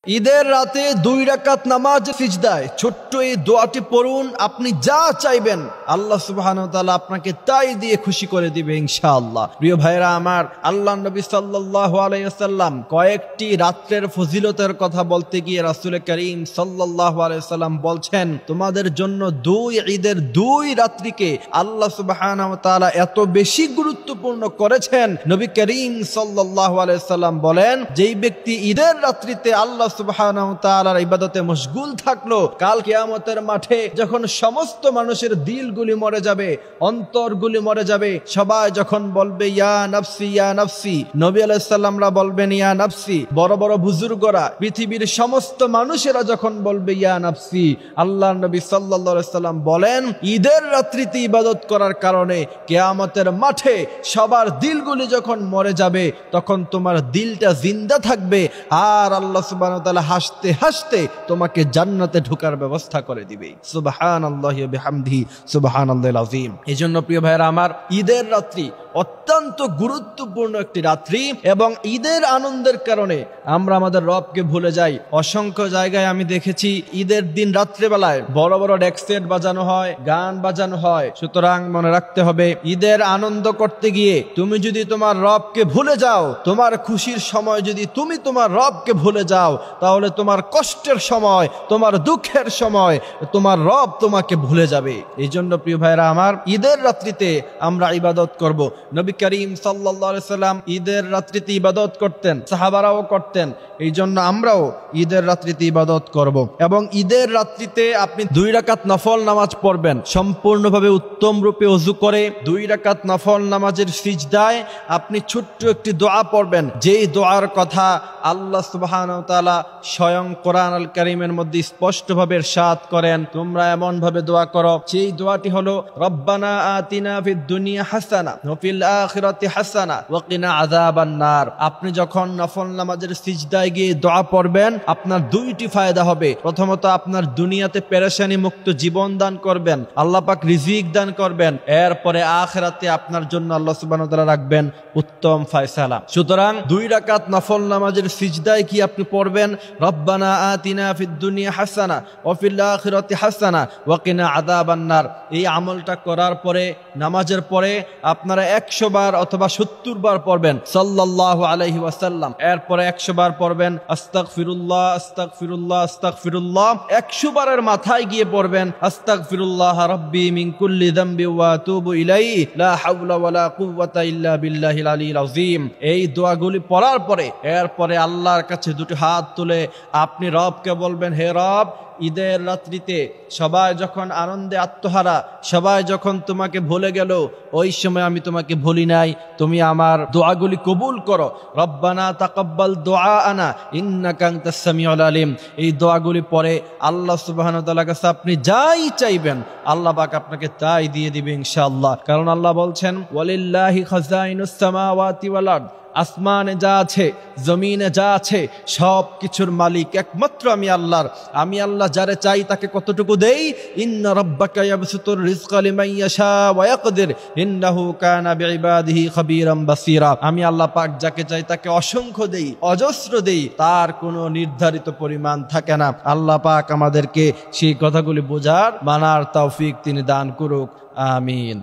ঈদের রাতে 2 রাকাত নামাজ সিজদায় ছোট্ট এই দোয়াটি পড়ুন, আপনি যা চাইবেন আল্লাহ সুবহানাহু ওয়া তাআলা আপনাকে তাই দিয়ে খুশি করে দিবে ইনশাআল্লাহ। প্রিয় ভাইরা আমার, আল্লাহর নবী সাল্লাল্লাহু আলাইহি ওয়াসাল্লাম কয়েকটি রাত্রের ফজিলতের কথা বলতে গিয়ে রাসূল করিম সাল্লাল্লাহু আলাইহি ওয়াসাল্লাম বলছেন, তোমাদের জন্য 2 ঈদের 2 রাত্রিকে আল্লাহ সুবহানাহু ওয়া তাআলা এত বেশি গুরুত্বপূর্ণ করেছেন। নবী করিম সাল্লাল্লাহু আলাইহি ওয়াসাল্লাম বলেন, যেই ব্যক্তি ঈদের রাত্রিতে আল্লাহ সুবহানাহু ওয়া তাআলার ইবাদতে মশগুল থাকলো, কাল কিয়ামতের মাঠে যখন সমস্ত মানুষের দিলগুলি মরে যাবে, অন্তরগুলি মরে যাবে, সবাই যখন বলবে ইয়া নাফসি ইয়া নাফসি, নবী আলাইহিস সালামরা বলবেন ইয়া নাফসি, বড় বড় বুজুর্গরা, পৃথিবীর সমস্ত মানুষেরা যখন বলবে ইয়া নাফসি, আল্লাহর নবী সাল্লাল্লাহু আলাইহি সাল্লাম বলেন, ঈদের রাত্রিতে ইবাদত করার কারণে কিয়ামতের মাঠে সবার দিলগুলি যখন মরে যাবে, তখন তোমার দিলটা জিন্দা থাকবে, আর আল্লাহ সুবহানাহু ওয়া তাআলা হাসতে হাসতে তোমাকে জান্নাতে ঢোকার ব্যবস্থা করে দিবে। সুবহানাল্লাহি ওয়া বিহামদিহি সুবহানাল্লাহিল আযীম। এজন্য প্রিয় ভাইরা আমার, ঈদের রাত্রি অত্যন্ত গুরুত্বপূর্ণ একটি রাত্রি, এবং ঈদের আনন্দের কারণে আমরা আমাদের রবকে ভুলে যাই। অসংখ্য জায়গায় আমি দেখেছি ঈদের দিন রাত্রেবেলায় বড় বড় ডেক সেট বাজানো হয়, গান বাজানো হয়। সুতরাং মনে রাখতে হবে, ঈদের আনন্দ করতে গিয়ে তুমি যদি তোমার রবকে ভুলে যাও, তোমার খুশির সময় যদি তুমি তোমার রবকে ভুলে যাও, তাহলে তোমার কষ্টের সময়, তোমার দুঃখের সময় তোমার রব তোমাকে ভুলে যাবে। এই জন্য প্রিয় ভাইরা আমার, ঈদের রাত্রিতে আমরা ইবাদত করব। নবী করিম সাল্লাল্লাহু আলাইহি সাল্লাম ঈদের রাত্রিতে ইবাদত করতেন, সাহাবারাও করতেন। এই জন্য আমরাও ঈদের রাত্রিতে ইবাদত করব। এবং ঈদের রাত্রিতে আপনি 2 রাকাত নফল নামাজ পড়বেন, সম্পূর্ণভাবে উত্তম রূপে ওযু করে 2 রাকাত নফল নামাজের সিজদায় আপনি ছোট্ট একটি দোয়া পড়বেন, যেই দোয়ার কথা আল্লাহ সুবহানাহু ওয়া তাআলা স্বয়ং কোরআন আল কারীমের মধ্যে স্পষ্টভাবে ইরশাদ করেন, তোমরা এমন ভাবে দোয়া করো। সেই দোয়াটি হলো, রব্বানা আতিনা ফিদ দুনিয়া হাসানা ওয়া ফিল আখিরাতি হাসানা ওয়া কিনা আযাবান নার। আপনি যখন নফল নামাজের সিজদায় গিয়ে দোয়া পড়বেন, আপনার 2টি ফায়দা হবে। প্রথমত, আপনার দুনিয়াতে পেরেশানি মুক্ত জীবন দান করবেন, আল্লাহ পাক রিজিক দান করবেন। এরপরে আখিরাতে আপনার জন্য আল্লাহ সুবহানাহু ওয়া তাআলা রাখবেন উত্তম ফয়সালা। সুতরাং 2 রাকাত নফল নামাজের সিজদায় কি আপনি পড়বেন, রব্বানা আতিনা ফিদ দুনিয়া হাসানা ওয়া ফিল আখিরাতি হাসানা ওয়া কিনা আযাবান নার। এই আমলটা করার পরে, নামাজের পরে আপনারা 100 বার অথবা 70 বার পড়বেন সাল্লাল্লাহু আলাইহি ওয়াসাল্লাম। এরপরে 100 বার পড়বেন আস্তাগফিরুল্লাহ আস্তাগফিরুল্লাহ আস্তাগফিরুল্লাহ। 100 বারের মাথায় গিয়ে পড়বেন আস্তাগফিরুল্লাহ রাব্বি মিন কুল্লি যামবি ওয়া আতুবু ইলাইহি লা হাওলা ওয়ালা কুওয়াতা ইল্লা বিল্লাহিল আলিয়্যিল আযীম। এই দোয়াগুলি পড়ার পরে এরপরে আল্লাহর কাছে 2টি হাত তুলে আপনি রবকে বলবেন, হে রব, ঈদের রাত্রিতে সবাই যখন আনন্দে আত্মহারা, সবাই যখন তোমাকে ভুলে গেল, ওই সময় আমি তোমাকে ভুলি নাই, তুমি আমার দোয়াগুলি কবুল করো। রব্বানা তাকাব্বাল দুআআনা ইন্নাকা আনতাস সামিউল আলিম। এই দোয়াগুলি পরে আল্লাহ সুবহানাহু ওয়া তাআলার কাছে আপনি যাই চাইবেন, আল্লাহ পাক আপনাকে তাই দিয়ে দিবে ইনশাআল্লাহ। কারণ আল্লাহ বলছেন, ওয়ালিল্লাহি খাযাইনুস সামাওয়াতি ওয়াল আরদ। আসমানে যা আছে, জমিনে যা আছে, সব কিছুর মালিক একমাত্র আমি আল্লাহর। আমি আল্লাহ যারে চাই তাকে কতটুকু দেই। ইন্না রাব্বাকা ইয়াবসুতুর রিজকা লিমান ইয়াশা ওয়া ইয়াকদির ইন্নাহু কানা বিইবাদিহি খাবীরাম বাসীরা। আমি আল্লাহ পাক যাকে চাই তাকে অসংখ্য দেই, অজস্র দেই, তার কোনো নির্ধারিত পরিমাণ থাকে না। আল্লাহ পাক আমাদেরকে সেই কথাগুলি বোঝার, মানার তৌফিক তিনি দান করুক। আমিন।